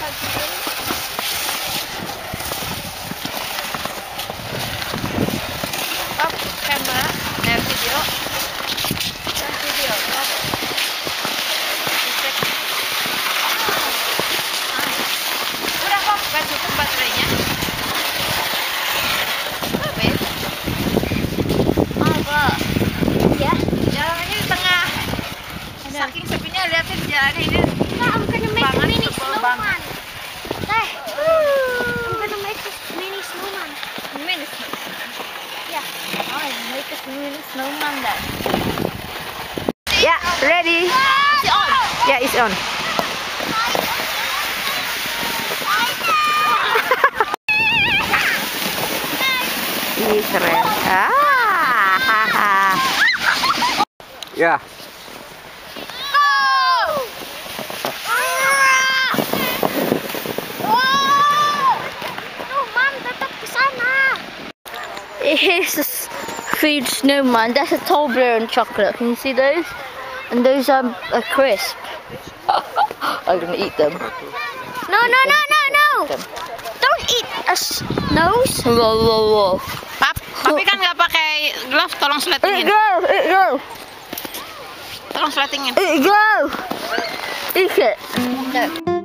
Stop camera, video. Dan video. Stop. Udah kok, gak cukup baterainya. Habis. Ya. Jalannya di tengah. Saking sepinya, liatin jalannya ini. Nah, I'm gonna make a mini snowman. Teh. I'm gonna make a mini snowman. Mini snowman. Yeah. Oh, make a mini snowman then. Yeah, ready. It's on. Yeah, it's on. Ih, keren. Ya. Snowman tetap ke sana. Here's a food snowman. That's a Toblerone chocolate. Can you see those? And those are crisp. I'm gonna eat them. No. Don't eat a nose. Papi kan nggak pakai glove, tolong sletingin. Eat go. Tolong sletingin. Eat go. Eat it. No.